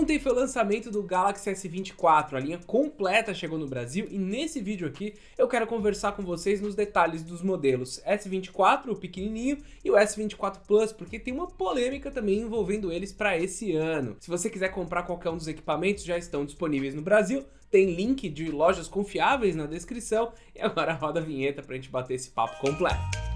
Ontem foi o lançamento do Galaxy S24, a linha completa chegou no Brasil e nesse vídeo aqui eu quero conversar com vocês nos detalhes dos modelos S24, o pequenininho, e o S24 Plus, porque tem uma polêmica também envolvendo eles para esse ano. Se você quiser comprar qualquer um dos equipamentos, já estão disponíveis no Brasil, tem link de lojas confiáveis na descrição e agora roda a vinheta para a gente bater esse papo completo.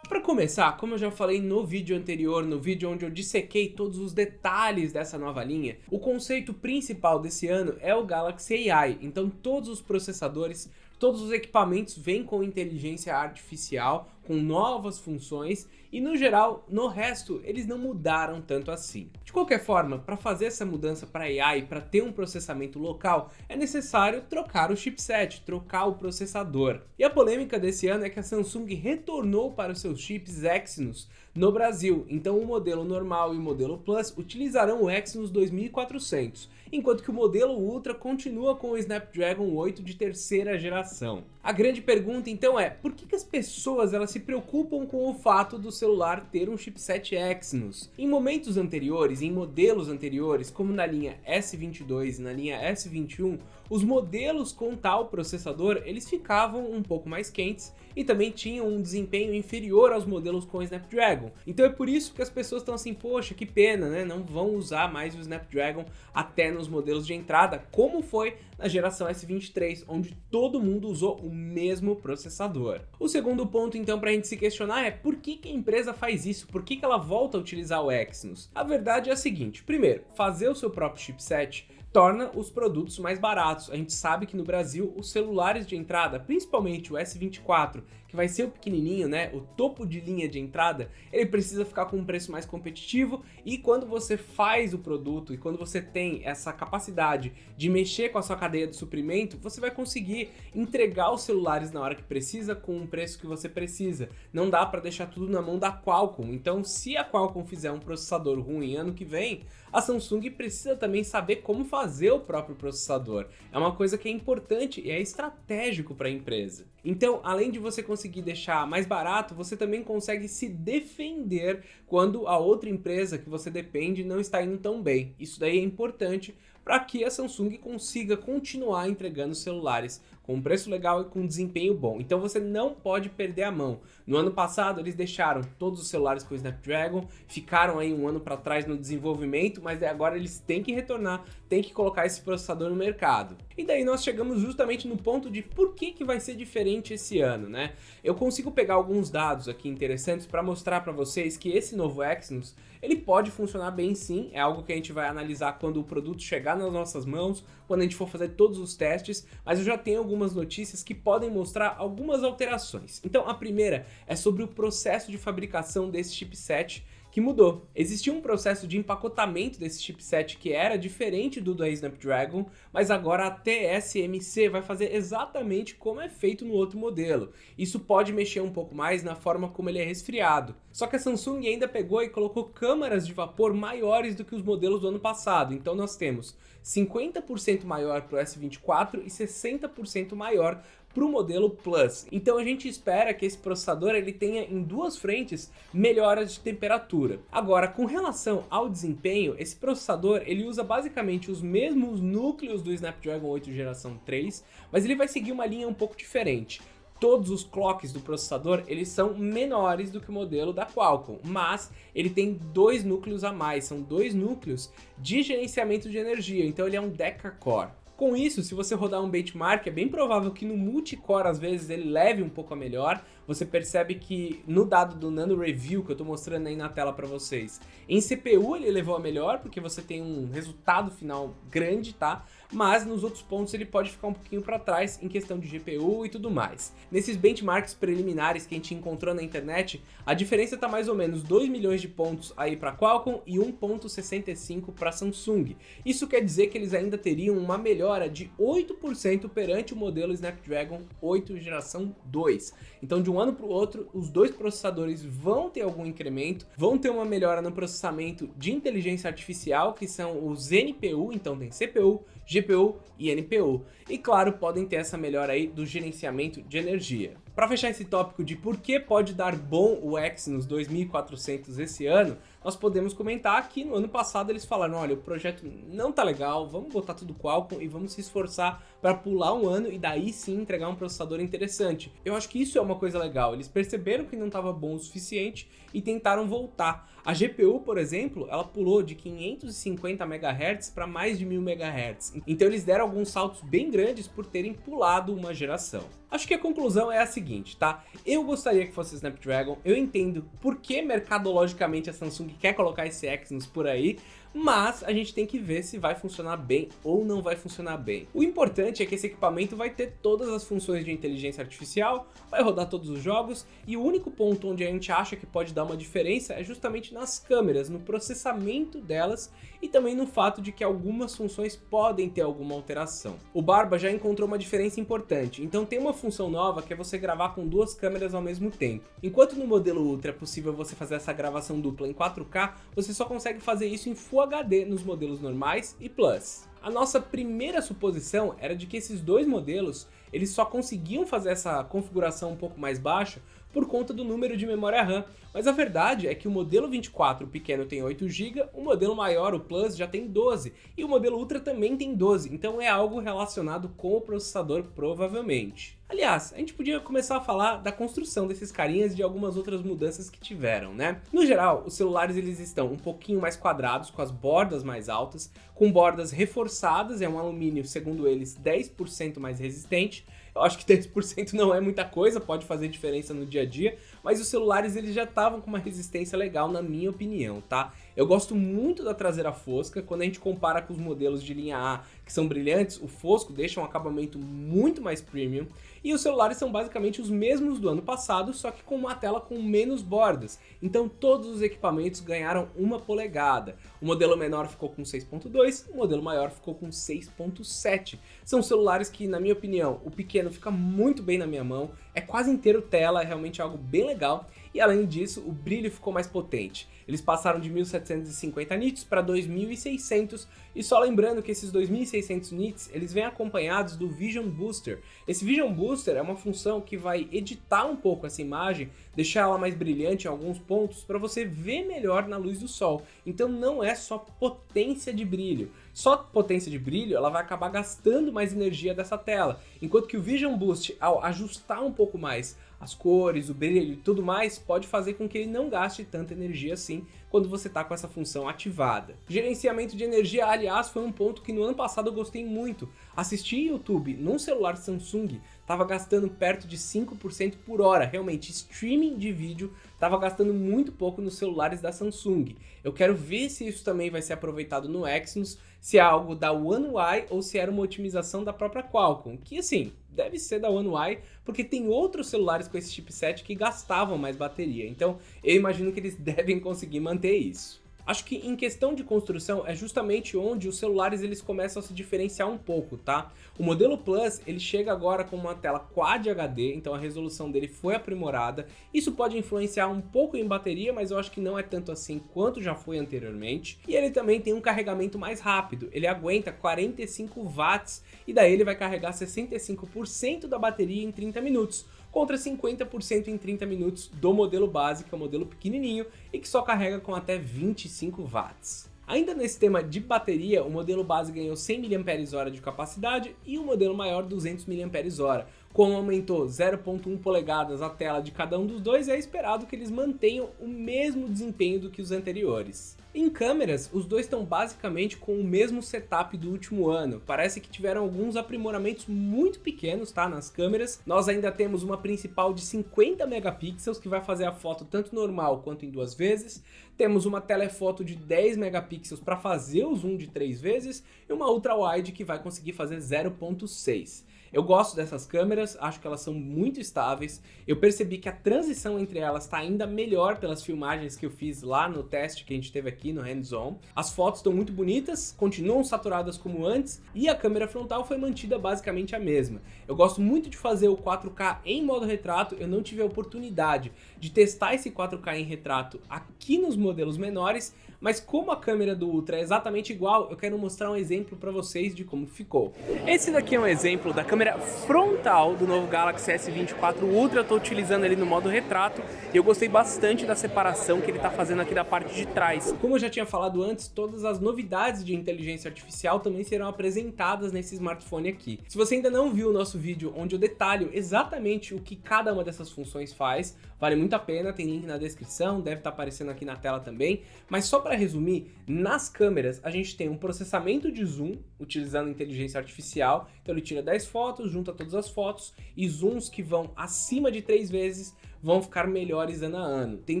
Para começar, como eu já falei no vídeo anterior, no vídeo onde eu dissequei todos os detalhes dessa nova linha, o conceito principal desse ano é o Galaxy AI, então todos os processadores, todos os equipamentos vêm com inteligência artificial, com novas funções e no geral, no resto, eles não mudaram tanto assim. De qualquer forma, para fazer essa mudança para AI, para ter um processamento local, é necessário trocar o chipset, trocar o processador. E a polêmica desse ano é que a Samsung retornou para os seus chips Exynos no Brasil, então o modelo normal e o modelo Plus utilizarão o Exynos 2400, enquanto que o modelo Ultra continua com o Snapdragon 8 de terceira geração. A grande pergunta então é, por que as pessoas elas se preocupam com o fato do celular ter um chipset Exynos? Em momentos anteriores, em modelos anteriores, como na linha S22 e na linha S21, os modelos com tal processador, eles ficavam um pouco mais quentes e também tinham um desempenho inferior aos modelos com Snapdragon. Então é por isso que as pessoas estão assim, poxa, que pena, né? Não vão usar mais o Snapdragon até nos modelos de entrada, como foi na geração S23, onde todo mundo usou o mesmo processador. O segundo ponto, então, para a gente se questionar é por que a empresa faz isso? Por que ela volta a utilizar o Exynos? A verdade é a seguinte, primeiro, fazer o seu próprio chipset torna os produtos mais baratos. A gente sabe que no Brasil os celulares de entrada, principalmente o S24, que vai ser o pequenininho, né, o topo de linha de entrada, ele precisa ficar com um preço mais competitivo e quando você faz o produto e quando você tem essa capacidade de mexer com a sua cadeia de suprimento, você vai conseguir entregar os celulares na hora que precisa com um preço que você precisa. Não dá para deixar tudo na mão da Qualcomm. Então, se a Qualcomm fizer um processador ruim ano que vem, a Samsung precisa também saber como fazer o próprio processador. É uma coisa que é importante e é estratégico para a empresa. Então, além de você conseguir deixar mais barato, você também consegue se defender quando a outra empresa que você depende não está indo tão bem. Isso daí é importante para que a Samsung consiga continuar entregando celulares com um preço legal e com desempenho bom. Então você não pode perder a mão. No ano passado eles deixaram todos os celulares com o Snapdragon, ficaram aí um ano para trás no desenvolvimento, mas agora eles têm que retornar, têm que colocar esse processador no mercado. E daí nós chegamos justamente no ponto de por que vai ser diferente esse ano, né? Eu consigo pegar alguns dados aqui interessantes para mostrar para vocês que esse novo Exynos, ele pode funcionar bem sim, é algo que a gente vai analisar quando o produto chegar nas nossas mãos, quando a gente for fazer todos os testes, mas eu já tenho algumas notícias que podem mostrar algumas alterações. Então a primeira é sobre o processo de fabricação desse chipset que mudou. Existia um processo de empacotamento desse chipset que era diferente do Snapdragon, mas agora a TSMC vai fazer exatamente como é feito no outro modelo. Isso pode mexer um pouco mais na forma como ele é resfriado. Só que a Samsung ainda pegou e colocou câmaras de vapor maiores do que os modelos do ano passado. Então nós temos 50% maior para o S24 e 60% maior para o modelo Plus. Então a gente espera que esse processador ele tenha em duas frentes melhoras de temperatura. Agora, com relação ao desempenho, esse processador ele usa basicamente os mesmos núcleos do Snapdragon 8 geração 3, mas ele vai seguir uma linha um pouco diferente. Todos os clocks do processador eles são menores do que o modelo da Qualcomm, mas ele tem dois núcleos a mais, são dois núcleos de gerenciamento de energia, então ele é um deca-core. Com isso, se você rodar um benchmark, é bem provável que no multicore às vezes ele leve um pouco a melhor. Você percebe que no dado do Nano Review, que eu estou mostrando aí na tela para vocês, em CPU ele levou a melhor, porque você tem um resultado final grande, tá? Mas nos outros pontos ele pode ficar um pouquinho para trás em questão de GPU e tudo mais. Nesses benchmarks preliminares que a gente encontrou na internet, a diferença está mais ou menos 2 milhões de pontos aí para Qualcomm e 1,65 para Samsung. Isso quer dizer que eles ainda teriam uma melhora de 8% perante o modelo Snapdragon 8 geração 2. Então de um ano para o outro, os dois processadores vão ter algum incremento, vão ter uma melhora no processamento de inteligência artificial, que são os NPU, então tem CPU, GPU e NPU. E claro, podem ter essa melhora aí do gerenciamento de energia. Para fechar esse tópico de por que pode dar bom o Exynos 2400 esse ano, nós podemos comentar que no ano passado eles falaram, olha, o projeto não tá legal, vamos botar tudo Qualcomm e vamos se esforçar para pular um ano e daí sim entregar um processador interessante. Eu acho que isso é uma coisa legal, eles perceberam que não estava bom o suficiente e tentaram voltar. A GPU, por exemplo, ela pulou de 550 MHz para mais de 1000 MHz, então eles deram alguns saltos bem grandes por terem pulado uma geração. Acho que a conclusão é a seguinte, tá? Eu gostaria que fosse Snapdragon, eu entendo por que mercadologicamente a Samsung quer colocar esse Exynos por aí, mas a gente tem que ver se vai funcionar bem ou não vai funcionar bem. O importante é que esse equipamento vai ter todas as funções de inteligência artificial, vai rodar todos os jogos, e o único ponto onde a gente acha que pode dar uma diferença é justamente nas câmeras, no processamento delas e também no fato de que algumas funções podem ter alguma alteração. O Barba já encontrou uma diferença importante, então tem uma função nova que é você gravar com duas câmeras ao mesmo tempo. Enquanto no modelo Ultra é possível você fazer essa gravação dupla em 4K, você só consegue fazer isso em Full HD nos modelos normais e Plus. A nossa primeira suposição era de que esses dois modelos eles só conseguiam fazer essa configuração um pouco mais baixa por conta do número de memória RAM, mas a verdade é que o modelo 24, o pequeno, tem 8 GB, o modelo maior, o Plus, já tem 12, e o modelo Ultra também tem 12, então é algo relacionado com o processador provavelmente. Aliás, a gente podia começar a falar da construção desses carinhas e de algumas outras mudanças que tiveram, né? No geral, os celulares eles estão um pouquinho mais quadrados, com as bordas mais altas, com bordas reforçadas, é um alumínio, segundo eles, 10% mais resistente. Eu acho que 10% não é muita coisa, pode fazer diferença no dia a dia, mas os celulares eles já estavam com uma resistência legal na minha opinião, tá? Eu gosto muito da traseira fosca, quando a gente compara com os modelos de linha A que são brilhantes, o fosco deixa um acabamento muito mais premium, e os celulares são basicamente os mesmos do ano passado, só que com uma tela com menos bordas, então todos os equipamentos ganharam 1 polegada. O modelo menor ficou com 6.2, o modelo maior ficou com 6.7. São celulares que, na minha opinião, o pequeno fica muito bem na minha mão, é quase inteiro tela, é realmente algo bem legal, e além disso, o brilho ficou mais potente. Eles passaram de 1750 nits para 2600, e só lembrando que esses 2600 nits, eles vêm acompanhados do Vision Booster. Esse Vision Booster é uma função que vai editar um pouco essa imagem, deixar ela mais brilhante em alguns pontos para você ver melhor na luz do sol. Então não é só potência de brilho. Só potência de brilho, ela vai acabar gastando mais energia dessa tela, enquanto que o Vision Boost, ao ajustar um pouco mais as cores, o brilho e tudo mais, pode fazer com que ele não gaste tanta energia assim quando você está com essa função ativada. Gerenciamento de energia, aliás, foi um ponto que no ano passado eu gostei muito. Assistir YouTube num celular Samsung estava gastando perto de 5% por hora, realmente, streaming de vídeo estava gastando muito pouco nos celulares da Samsung. Eu quero ver se isso também vai ser aproveitado no Exynos, se é algo da One UI ou se era uma otimização da própria Qualcomm, que assim, deve ser da One UI, porque tem outros celulares com esse chipset que gastavam mais bateria, então eu imagino que eles devem conseguir manter isso. Acho que em questão de construção é justamente onde os celulares eles começam a se diferenciar um pouco, tá? O modelo Plus ele chega agora com uma tela Quad HD, então a resolução dele foi aprimorada. Isso pode influenciar um pouco em bateria, mas eu acho que não é tanto assim quanto já foi anteriormente. E ele também tem um carregamento mais rápido, ele aguenta 45 watts e daí ele vai carregar 65% da bateria em 30 minutos. Contra 50% em 30 minutos do modelo base, que é o modelo pequenininho e que só carrega com até 25 watts. Ainda nesse tema de bateria, o modelo base ganhou 100 mAh de capacidade e o modelo maior 200 mAh. Como aumentou 0.1 polegadas a tela de cada um dos dois, é esperado que eles mantenham o mesmo desempenho do que os anteriores. Em câmeras, os dois estão basicamente com o mesmo setup do último ano. Parece que tiveram alguns aprimoramentos muito pequenos, tá, nas câmeras. Nós ainda temos uma principal de 50 megapixels que vai fazer a foto tanto normal quanto em 2 vezes. Temos uma telefoto de 10 megapixels para fazer o zoom de 3 vezes e uma ultra wide que vai conseguir fazer 0.6. Eu gosto dessas câmeras, acho que elas são muito estáveis. Eu percebi que a transição entre elas está ainda melhor pelas filmagens que eu fiz lá no teste que a gente teve aqui no hands-on. As fotos estão muito bonitas, continuam saturadas como antes e a câmera frontal foi mantida basicamente a mesma. Eu gosto muito de fazer o 4K em modo retrato, eu não tive a oportunidade de testar esse 4K em retrato aqui nos modelos menores, mas como a câmera do Ultra é exatamente igual, eu quero mostrar um exemplo para vocês de como ficou. Esse daqui é um exemplo da câmera câmera frontal do novo Galaxy S24 Ultra. Eu tô utilizando ele no modo retrato e eu gostei bastante da separação que ele tá fazendo aqui da parte de trás. Como eu já tinha falado antes, todas as novidades de inteligência artificial também serão apresentadas nesse smartphone aqui. Se você ainda não viu o nosso vídeo onde eu detalho exatamente o que cada uma dessas funções faz, vale muito a pena, tem link na descrição, deve estar aparecendo aqui na tela também. Mas só para resumir, nas câmeras a gente tem um processamento de zoom utilizando inteligência artificial, então ele tira 10 fotos, junta todas as fotos e zooms que vão acima de 3 vezes vão ficar melhores ano a ano. Tem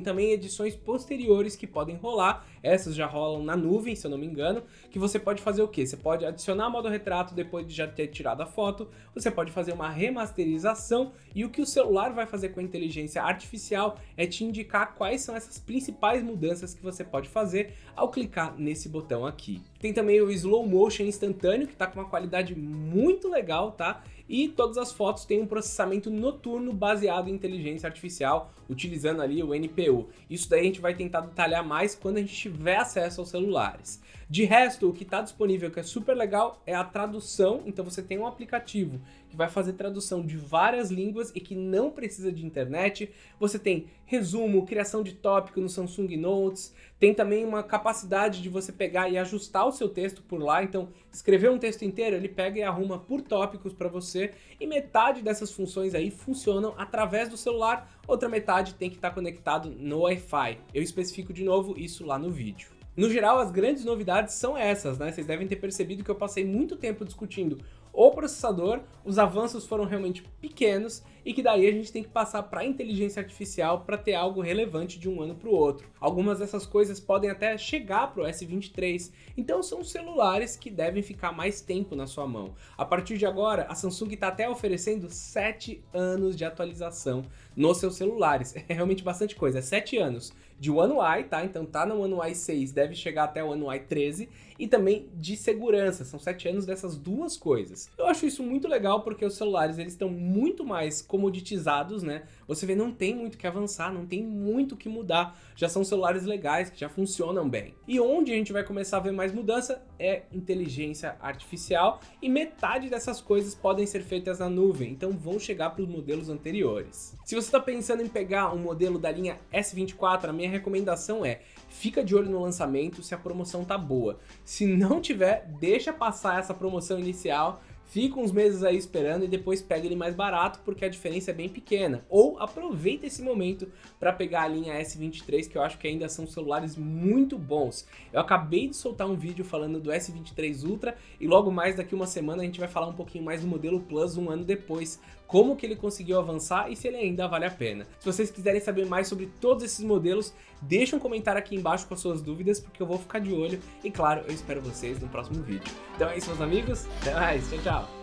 também edições posteriores que podem rolar, essas já rolam na nuvem, se eu não me engano, que você pode fazer o quê? Você pode adicionar modo retrato depois de já ter tirado a foto, você pode fazer uma remasterização e o que o celular vai fazer com a inteligência artificial é te indicar quais são essas principais mudanças que você pode fazer ao clicar nesse botão aqui. Tem também o Slow Motion instantâneo, que está com uma qualidade muito legal, tá? E todas as fotos têm um processamento noturno baseado em inteligência artificial, utilizando ali o NPU. Isso daí a gente vai tentar detalhar mais quando a gente tiver acesso aos celulares. De resto, o que está disponível que é super legal é a tradução, então você tem um aplicativo que vai fazer tradução de várias línguas e que não precisa de internet. Você tem resumo, criação de tópico no Samsung Notes, tem também uma capacidade de você pegar e ajustar o seu texto por lá, então escrever um texto inteiro, ele pega e arruma por tópicos para você, e metade dessas funções aí funcionam através do celular, outra metade tem que estar conectado no Wi-Fi. Eu especifico de novo isso lá no vídeo. No geral, as grandes novidades são essas, né? Vocês devem ter percebido que eu passei muito tempo discutindo o processador, os avanços foram realmente pequenos e que daí a gente tem que passar para a inteligência artificial para ter algo relevante de um ano para o outro. Algumas dessas coisas podem até chegar para o S23, então são celulares que devem ficar mais tempo na sua mão. A partir de agora, a Samsung está até oferecendo 7 anos de atualização nos seus celulares. É realmente bastante coisa, é 7 anos de One UI, tá? Então tá no One UI 6, deve chegar até o One UI 13, e também de segurança, são 7 anos dessas duas coisas. Eu acho isso muito legal porque os celulares eles estão muito mais comoditizados, né? Você vê, não tem muito o que avançar, não tem muito o que mudar, já são celulares legais que já funcionam bem. E onde a gente vai começar a ver mais mudança é inteligência artificial, e metade dessas coisas podem ser feitas na nuvem, então vão chegar para os modelos anteriores. Se você está pensando em pegar um modelo da linha S24, a minha recomendação é, fica de olho no lançamento se a promoção tá boa. Se não tiver, deixa passar essa promoção inicial, fica uns meses aí esperando e depois pega ele mais barato porque a diferença é bem pequena. Ou aproveita esse momento para pegar a linha S23, que eu acho que ainda são celulares muito bons. Eu acabei de soltar um vídeo falando do S23 Ultra e logo mais daqui uma semana a gente vai falar um pouquinho mais do modelo Plus um ano depois, como que ele conseguiu avançar e se ele ainda vale a pena. Se vocês quiserem saber mais sobre todos esses modelos, deixa um comentário aqui embaixo com as suas dúvidas, porque eu vou ficar de olho e claro, eu espero vocês no próximo vídeo. Então é isso, meus amigos, até mais, tchau, tchau!